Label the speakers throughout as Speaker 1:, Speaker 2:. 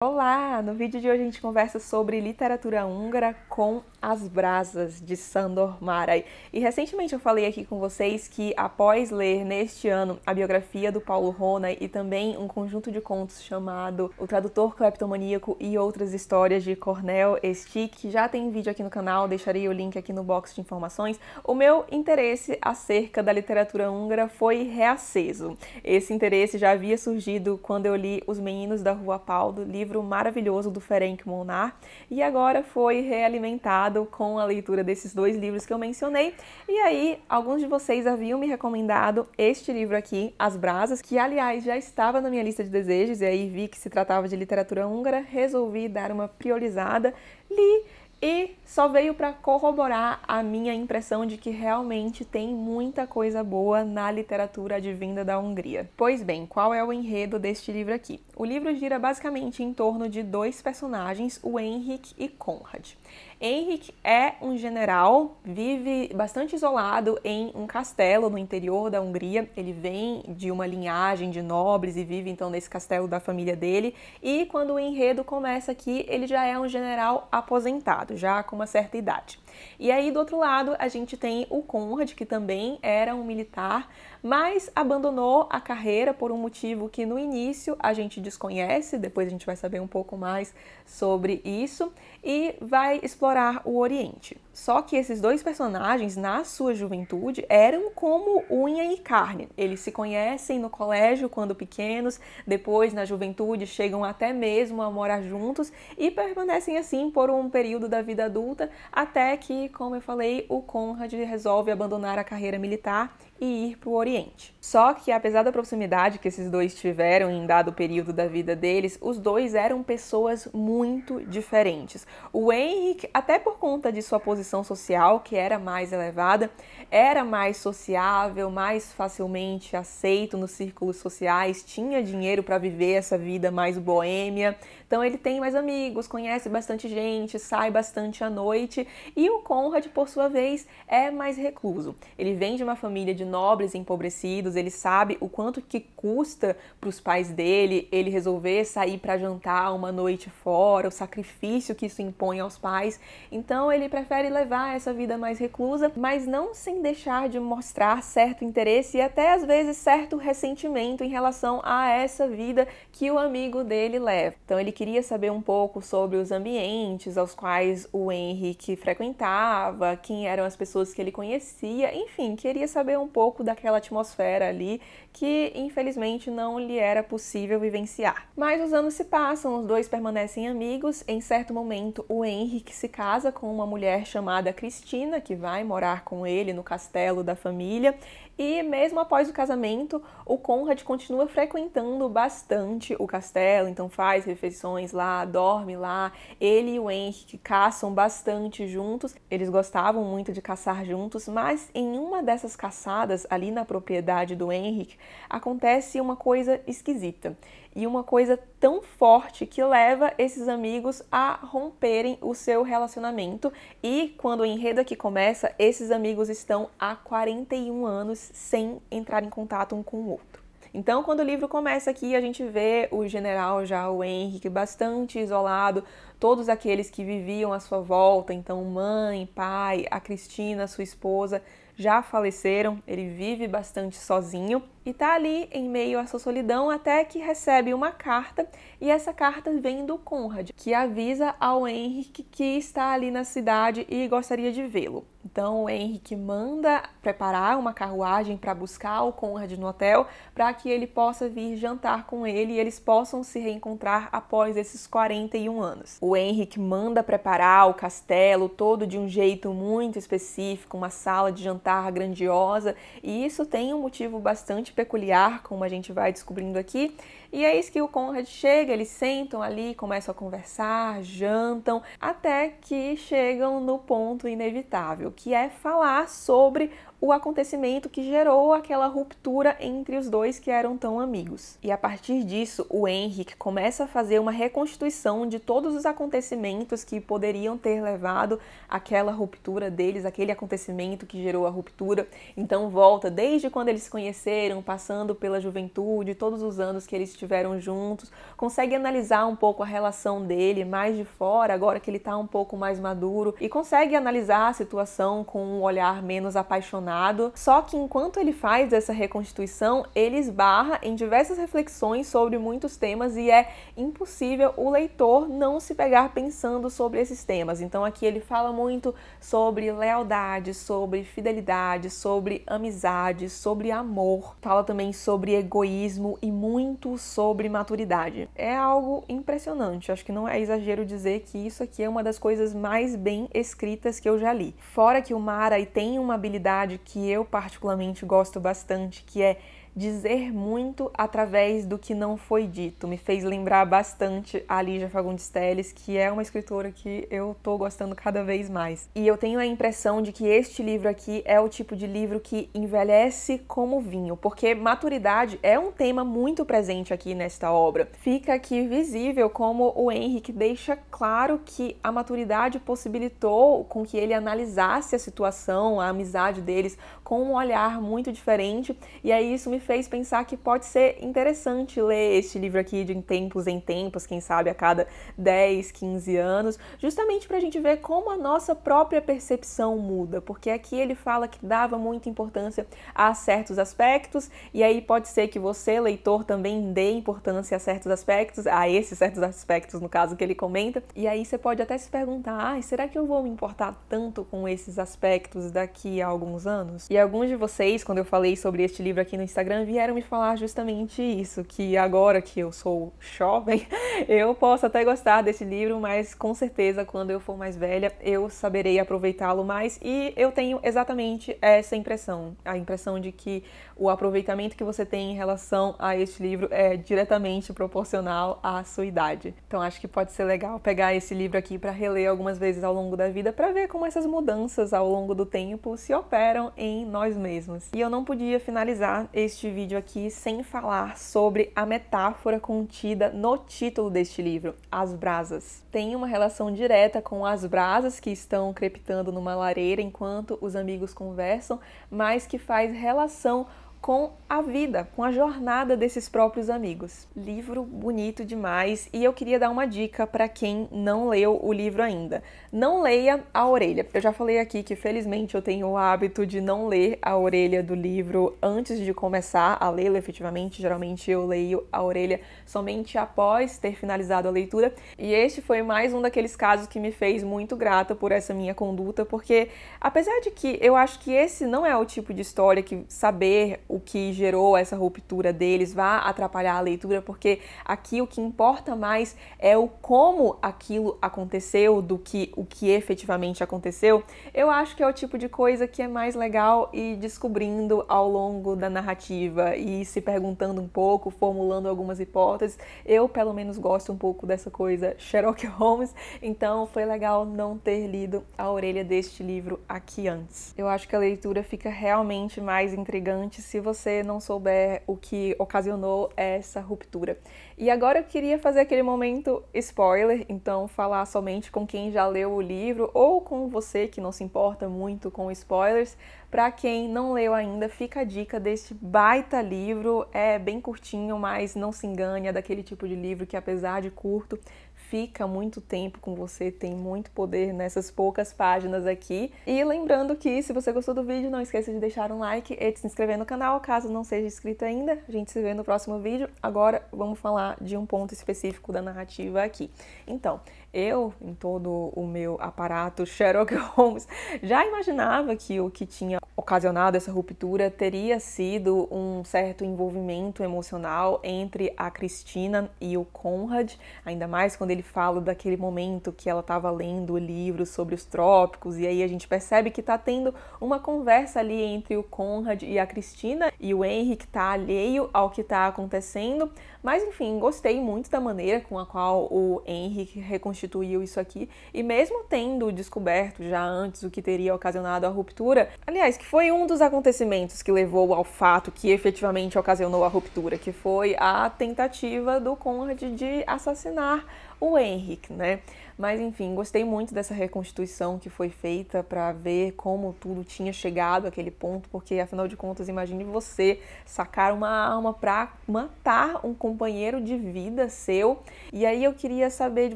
Speaker 1: Olá! No vídeo de hoje a gente conversa sobre literatura húngara com As Brasas, de Sándor Márai. E recentemente eu falei aqui com vocês que após ler neste ano a biografia do Paulo Rona e também um conjunto de contos chamado O Tradutor Cleptomaníaco e Outras Histórias de Cornel Estic, que já tem vídeo aqui no canal, deixarei o link aqui no box de informações, o meu interesse acerca da literatura húngara foi reaceso. Esse interesse já havia surgido quando eu li Os Meninos da Rua Paulo, livro maravilhoso do Ferenc Molnár, e agora foi realimentado com a leitura desses dois livros que eu mencionei. E aí, alguns de vocês haviam me recomendado este livro aqui, As Brasas, que aliás já estava na minha lista de desejos, e aí vi que se tratava de literatura húngara, resolvi dar uma priorizada, li e só veio para corroborar a minha impressão de que realmente tem muita coisa boa na literatura advinda da Hungria. Pois bem, qual é o enredo deste livro aqui? O livro gira basicamente em torno de dois personagens, o Henrik e Konrad. Henrik é um general, vive bastante isolado em um castelo no interior da Hungria. Ele vem de uma linhagem de nobres e vive então nesse castelo da família dele. E quando o enredo começa aqui, ele já é um general aposentado, já com uma certa idade. E aí do outro lado a gente tem o Konrad, que também era um militar, mas abandonou a carreira por um motivo que no início a gente desconhece, depois a gente vai saber um pouco mais sobre isso, e vai explorar o Oriente. Só que esses dois personagens, na sua juventude, eram como unha e carne. Eles se conhecem no colégio quando pequenos, depois na juventude chegam até mesmo a morar juntos e permanecem assim por um período da vida adulta, até que, como eu falei, o Konrad resolve abandonar a carreira militar e ir para o Oriente. Só que, apesar da proximidade que esses dois tiveram em dado período da vida deles, os dois eram pessoas muito diferentes. O Henrik, até por conta de sua posição social, que era mais elevada, era mais sociável, mais facilmente aceito nos círculos sociais, tinha dinheiro para viver essa vida mais boêmia, então ele tem mais amigos, conhece bastante gente, sai bastante à noite, e o Konrad, por sua vez, é mais recluso. Ele vem de uma família de nobres empobrecidos, ele sabe o quanto que custa para os pais dele ele resolver sair para jantar uma noite fora, o sacrifício que isso impõe aos pais. Então ele prefere levar essa vida mais reclusa, mas não sem deixar de mostrar certo interesse e até às vezes certo ressentimento em relação a essa vida que o amigo dele leva. Então ele queria saber um pouco sobre os ambientes aos quais o Henrik frequentava, quem eram as pessoas que ele conhecia, enfim, queria saber um pouco daquela atmosfera ali que infelizmente não lhe era possível vivenciar. Mas os anos se passam, os dois permanecem amigos. Em certo momento o Henrik se casa com uma mulher chamada Cristina, que vai morar com ele no castelo da família. E mesmo após o casamento, o Konrad continua frequentando bastante o castelo, então faz refeições lá, dorme lá. Ele e o Henrik caçam bastante juntos, eles gostavam muito de caçar juntos, mas em uma dessas caçadas, ali na propriedade do Henrik, acontece uma coisa esquisita. E uma coisa tão forte que leva esses amigos a romperem o seu relacionamento. E quando o enredo aqui começa, esses amigos estão há 41 anos sem entrar em contato um com o outro. Então, quando o livro começa aqui, a gente vê o general já, o Henrik, bastante isolado, todos aqueles que viviam à sua volta, então mãe, pai, a Cristina, sua esposa, já faleceram, ele vive bastante sozinho e tá ali em meio à sua solidão até que recebe uma carta, e essa carta vem do Konrad, que avisa ao Henrik que está ali na cidade e gostaria de vê-lo. Então o Henrik manda preparar uma carruagem para buscar o Konrad no hotel, para que ele possa vir jantar com ele e eles possam se reencontrar após esses 41 anos. O Henrik manda preparar o castelo todo de um jeito muito específico, uma sala de jantar grandiosa, e isso tem um motivo bastante peculiar, como a gente vai descobrindo aqui. E é isso que o Konrad chega, eles sentam ali, começam a conversar, jantam, até que chegam no ponto inevitável, que é falar sobre o acontecimento que gerou aquela ruptura entre os dois que eram tão amigos. E a partir disso, o Henrik começa a fazer uma reconstituição de todos os acontecimentos que poderiam ter levado àquela ruptura deles, aquele acontecimento que gerou a ruptura. Então volta desde quando eles se conheceram, passando pela juventude, todos os anos que eles estiveram juntos, consegue analisar um pouco a relação dele mais de fora, agora que ele está um pouco mais maduro, e consegue analisar a situação com um olhar menos apaixonado. Só que enquanto ele faz essa reconstituição, ele esbarra em diversas reflexões sobre muitos temas e é impossível o leitor não se pegar pensando sobre esses temas. Então aqui ele fala muito sobre lealdade, sobre fidelidade, sobre amizade, sobre amor. Fala também sobre egoísmo e muito sobre maturidade. É algo impressionante, acho que não é exagero dizer que isso aqui é uma das coisas mais bem escritas que eu já li. Fora que o Mara tem uma habilidade que eu particularmente gosto bastante, que é dizer muito através do que não foi dito. Me fez lembrar bastante a Lígia Fagundes Telles, que é uma escritora que eu tô gostando cada vez mais. E eu tenho a impressão de que este livro aqui é o tipo de livro que envelhece como vinho, porque maturidade é um tema muito presente aqui nesta obra. Fica aqui visível como o Henrik deixa claro que a maturidade possibilitou com que ele analisasse a situação, a amizade deles, com um olhar muito diferente, e aí isso me fez pensar que pode ser interessante ler este livro aqui de tempos em tempos, quem sabe a cada 10, 15 anos, justamente para a gente ver como a nossa própria percepção muda, porque aqui ele fala que dava muita importância a certos aspectos, e aí pode ser que você, leitor, também dê importância a certos aspectos, a esses certos aspectos, no caso que ele comenta, e aí você pode até se perguntar, será que eu vou me importar tanto com esses aspectos daqui a alguns anos? E alguns de vocês, quando eu falei sobre este livro aqui no Instagram, vieram me falar justamente isso, que agora que eu sou jovem, eu posso até gostar desse livro, mas com certeza quando eu for mais velha, eu saberei aproveitá-lo mais, e eu tenho exatamente essa impressão, a impressão de que o aproveitamento que você tem em relação a este livro é diretamente proporcional à sua idade. Então acho que pode ser legal pegar esse livro aqui para reler algumas vezes ao longo da vida, para ver como essas mudanças ao longo do tempo se operam em nós mesmos. E eu não podia finalizar este vídeo aqui sem falar sobre a metáfora contida no título deste livro, As Brasas. Tem uma relação direta com as brasas que estão crepitando numa lareira enquanto os amigos conversam, mas que faz relação com a vida, com a jornada desses próprios amigos. Livro bonito demais, e eu queria dar uma dica para quem não leu o livro ainda. Não leia a orelha. Eu já falei aqui que felizmente eu tenho o hábito de não ler a orelha do livro antes de começar a lê-lo efetivamente. Geralmente eu leio a orelha somente após ter finalizado a leitura, e este foi mais um daqueles casos que me fez muito grata por essa minha conduta, porque apesar de que eu acho que esse não é o tipo de história que saber o que gerou essa ruptura deles vá atrapalhar a leitura, porque aqui o que importa mais é o como aquilo aconteceu do que o que efetivamente aconteceu. Eu acho que é o tipo de coisa que é mais legal ir descobrindo ao longo da narrativa e se perguntando um pouco, formulando algumas hipóteses. Eu, pelo menos, gosto um pouco dessa coisa Sherlock Holmes, então foi legal não ter lido a orelha deste livro aqui antes. Eu acho que a leitura fica realmente mais intrigante se você não souber o que ocasionou essa ruptura. E agora eu queria fazer aquele momento spoiler, então falar somente com quem já leu o livro ou com você que não se importa muito com spoilers. Para quem não leu ainda, fica a dica deste baita livro, é bem curtinho, mas não se engane, é daquele tipo de livro que apesar de curto, fica muito tempo com você, tem muito poder nessas poucas páginas aqui. E lembrando que se você gostou do vídeo, não esqueça de deixar um like e de se inscrever no canal, caso não seja inscrito ainda. A gente se vê no próximo vídeo. Agora vamos falar de um ponto específico da narrativa aqui. Então, eu, em todo o meu aparato Sherlock Holmes, já imaginava que o que tinha ocasionado essa ruptura teria sido um certo envolvimento emocional entre a Cristina e o Conrad, ainda mais quando ele fala daquele momento que ela estava lendo o livro sobre os trópicos, e aí a gente percebe que está tendo uma conversa ali entre o Conrad e a Cristina, e o Henrik está alheio ao que está acontecendo, mas enfim, gostei muito da maneira com a qual o Henrik reconstituiu isso aqui, e mesmo tendo descoberto já antes o que teria ocasionado a ruptura, aliás, que foi um dos acontecimentos que levou ao fato que efetivamente ocasionou a ruptura, que foi a tentativa do Conrad de assassinar o Henrik, né? Mas enfim, gostei muito dessa reconstituição que foi feita para ver como tudo tinha chegado àquele ponto, porque afinal de contas, imagine você sacar uma arma para matar um companheiro de vida seu. E aí eu queria saber de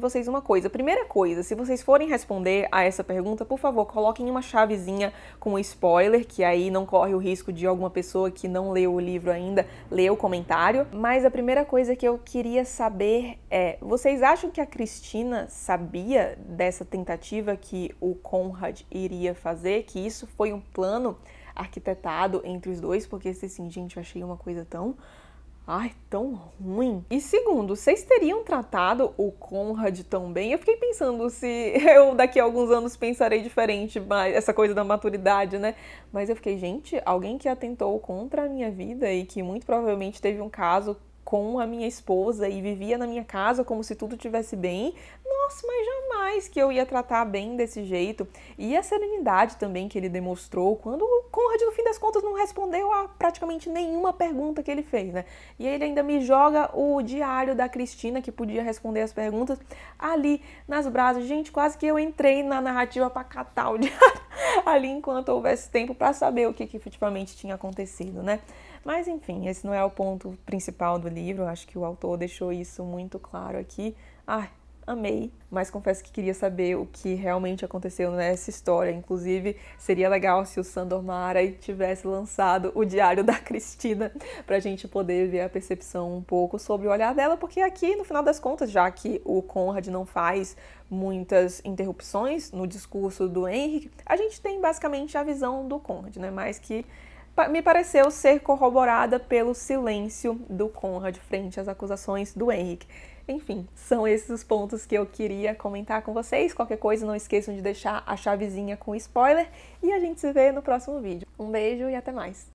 Speaker 1: vocês uma coisa. Primeira coisa, se vocês forem responder a essa pergunta, por favor, coloquem uma chavezinha com spoiler, que aí não corre o risco de alguma pessoa que não leu o livro ainda ler o comentário. Mas a primeira coisa que eu queria saber é, vocês acham que a Cristina sabia dessa tentativa que o Conrad iria fazer, que isso foi um plano arquitetado entre os dois? Porque assim, gente, eu achei uma coisa tão tão ruim. E segundo, vocês teriam tratado o Conrad tão bem? Eu fiquei pensando se eu daqui a alguns anos pensarei diferente, mas essa coisa da maturidade, né? Mas eu fiquei, gente, alguém que atentou contra a minha vida e que muito provavelmente teve um caso com a minha esposa e vivia na minha casa como se tudo estivesse bem, nossa, mas jamais que eu ia tratar bem desse jeito. E a serenidade também que ele demonstrou quando o Conrad, no fim das contas, não respondeu a praticamente nenhuma pergunta que ele fez, né? E ele ainda me joga o diário da Cristina, que podia responder as perguntas, ali nas brasas. Gente, quase que eu entrei na narrativa para catar o diário ali enquanto houvesse tempo para saber o que efetivamente tinha acontecido, né? Mas enfim, esse não é o ponto principal do livro, acho que o autor deixou isso muito claro aqui. Amei, mas confesso que queria saber o que realmente aconteceu nessa história. Inclusive, seria legal se o Sandor Márai tivesse lançado o diário da Cristina pra gente poder ver a percepção um pouco sobre o olhar dela, porque aqui, no final das contas, já que o Conrad não faz muitas interrupções no discurso do Henrik, a gente tem basicamente a visão do Conrad, né? Mas que me pareceu ser corroborada pelo silêncio do Conrad frente às acusações do Henrik. Enfim, são esses os pontos que eu queria comentar com vocês. Qualquer coisa, não esqueçam de deixar a chavezinha com spoiler e a gente se vê no próximo vídeo. Um beijo e até mais!